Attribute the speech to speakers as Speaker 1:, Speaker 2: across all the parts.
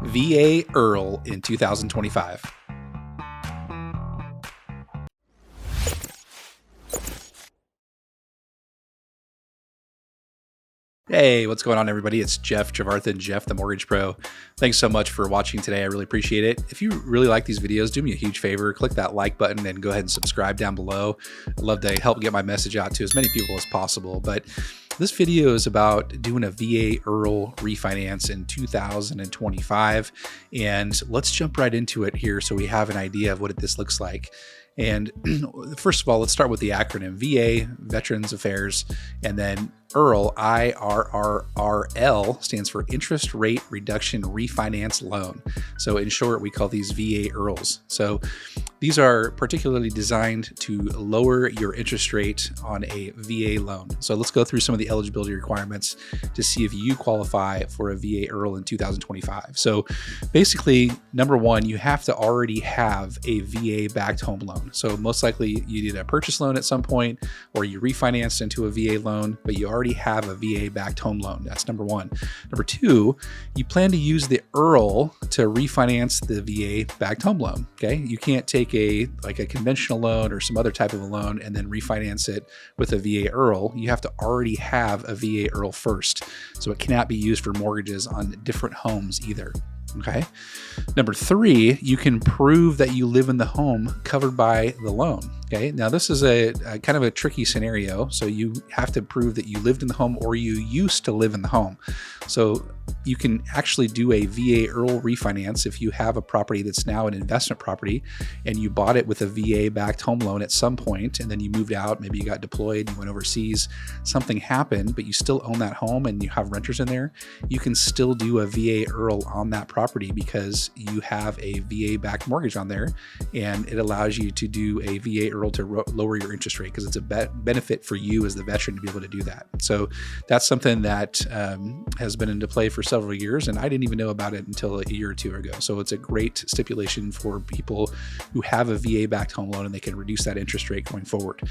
Speaker 1: VA IRRRL in 2025. Hey, what's going on, everybody? It's Jeff Javarthan, Jeff the Mortgage Pro. Thanks so much for watching today. I really appreciate it. If you really like these videos, do me a huge favor. Click that like button and go ahead and subscribe down below. I'd love to help get my message out to as many people as possible. But this video is about doing a VA IRRRL refinance in 2025. And let's jump right into it here so we have an idea of what this looks like. And first of all, let's start with the acronym VA, Veterans Affairs, and then IRRRL, IRRRL, stands for Interest Rate Reduction Refinance Loan. So in short, we call these VA IRRRLs. So these are particularly designed to lower your interest rate on a VA loan. So let's go through some of the eligibility requirements to see if you qualify for a VA IRRRL in 2025. So basically, number one, you have to already have a VA-backed home loan. So most likely you did a purchase loan at some point, or you refinanced into a VA loan, but you already have a VA-backed home loan. That's number one. Number two, you plan to use the IRRRL to refinance the VA-backed home loan. Okay, you can't take a conventional loan or some other type of a loan and then refinance it with a VA IRRRL. You have to already have a VA IRRRL first, so it cannot be used for mortgages on different homes either. Okay. Number three, you can prove that you live in the home covered by the loan. Okay. Now this is a kind of a tricky scenario. So you have to prove that you lived in the home or you used to live in the home. So you can actually do a VA IRRRL refinance if you have a property that's now an investment property and you bought it with a VA backed home loan at some point, and then you moved out, maybe you got deployed, you went overseas, something happened, but you still own that home and you have renters in there. You can still do a VA IRRRL on that property because you have a VA backed mortgage on there, and it allows you to do a VA IRRRL to lower your interest rate because it's a benefit for you as the veteran to be able to do that. So that's something that has been into play for several years, and I didn't even know about it until a year or two ago. So it's a great stipulation for people who have a VA-backed home loan, and they can reduce that interest rate going forward.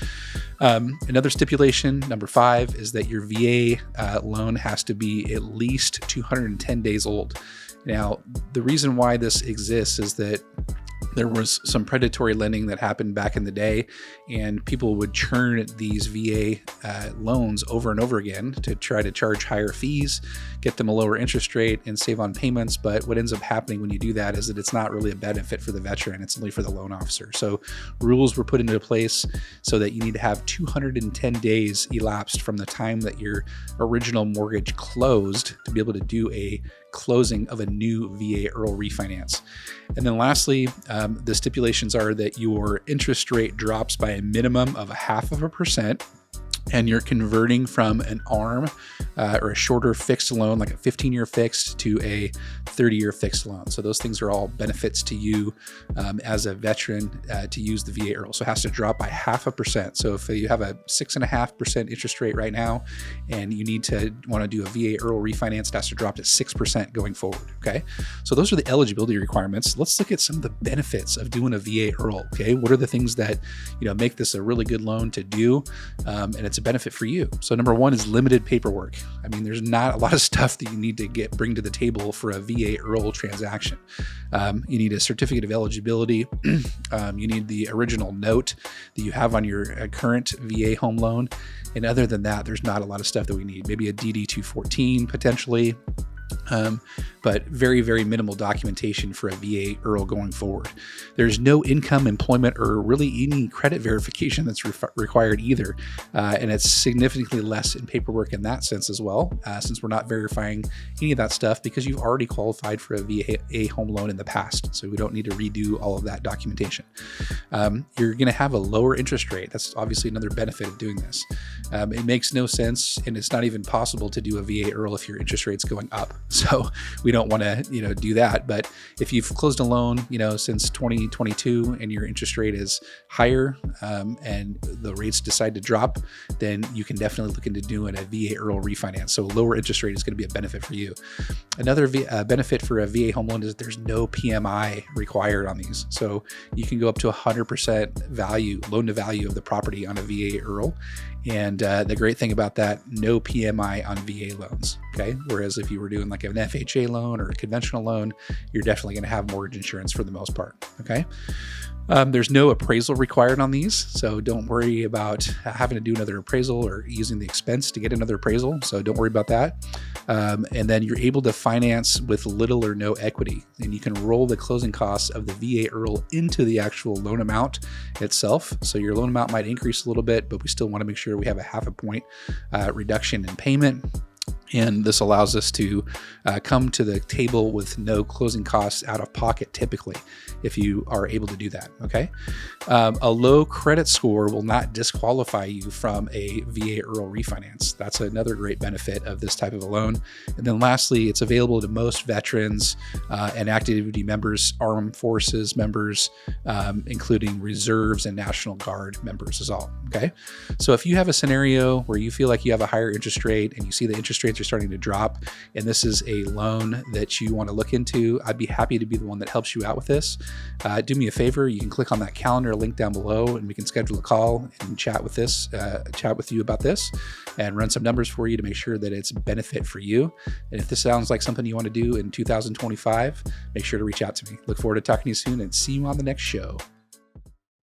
Speaker 1: Another stipulation, number five, is that your VA loan has to be at least 210 days old. Now, the reason why this exists is that there was some predatory lending that happened back in the day, and people would churn these VA loans over and over again to try to charge higher fees, get them a lower interest rate, and save on payments. But what ends up happening when you do that is that it's not really a benefit for the veteran, it's only for the loan officer. So rules were put into place so that you need to have 210 days elapsed from the time that your original mortgage closed to be able to do a closing of a new VA IRRRL refinance. And then lastly, the stipulations are that your interest rate drops by a minimum of 0.5%, and you're converting from an ARM or a shorter fixed loan, like a 15-year fixed, to a 30-year fixed loan. So those things are all benefits to you as a veteran to use the VA IRRRL. So it has to drop by 0.5%. So if you have a 6.5% interest rate right now, and you want to do a VA IRRRL refinance, it has to drop to 6% going forward. Okay. So those are the eligibility requirements. Let's look at some of the benefits of doing a VA IRRRL. Okay. What are the things that, make this a really good loan to do? And it's a benefit for you. So number one is limited paperwork. I mean, there's not a lot of stuff that you need to bring to the table for a VA IRRRL transaction. You need a certificate of eligibility. You need the original note that you have on your current VA home loan. And other than that, there's not a lot of stuff that we need. Maybe a DD-214 potentially. But very, very minimal documentation for a VA IRRRL going forward. There's no income, employment, or really any credit verification that's required either. And it's significantly less in paperwork in that sense as well, since we're not verifying any of that stuff because you've already qualified for a VA home loan in the past. So we don't need to redo all of that documentation. You're going to have a lower interest rate. That's obviously another benefit of doing this. It makes no sense, and it's not even possible to do a VA IRRRL if your interest rate's going up. So we don't want to, do that. But if you've closed a loan, since 2022 and your interest rate is higher and the rates decide to drop, then you can definitely look into doing a VA IRRRL refinance. So a lower interest rate is going to be a benefit for you. Another benefit for a VA home loan is that there's no PMI required on these. So you can go up to 100% value, loan to value of the property on a VA IRRRL. And the great thing about that, no PMI on VA loans. Okay. Whereas if you were doing like an FHA loan or a conventional loan, you're definitely going to have mortgage insurance for the most part. Okay. There's no appraisal required on these, so don't worry about having to do another appraisal or using the expense to get another appraisal. So don't worry about that. And then you're able to finance with little or no equity, and you can roll the closing costs of the VA IRRRL into the actual loan amount itself. So your loan amount might increase a little bit, but we still want to make sure we have a 0.5 point reduction in payment. And this allows us to come to the table with no closing costs out of pocket, typically, if you are able to do that. Okay. A low credit score will not disqualify you from a VA IRRRL refinance. That's another great benefit of this type of a loan. And then lastly, it's available to most veterans and active duty members, armed forces members, including reserves and National Guard members as well. Okay. So if you have a scenario where you feel like you have a higher interest rate and you see the interest rates are starting to drop, and this is a loan that you want to look into, I'd be happy to be the one that helps you out with this. Do me a favor, you can click on that calendar link down below and we can schedule a call and chat with you about this and run some numbers for you to make sure that it's a benefit for you. And if this sounds like something you want to do in 2025, make sure to reach out to me. Look forward to talking to you soon and see you on the next show.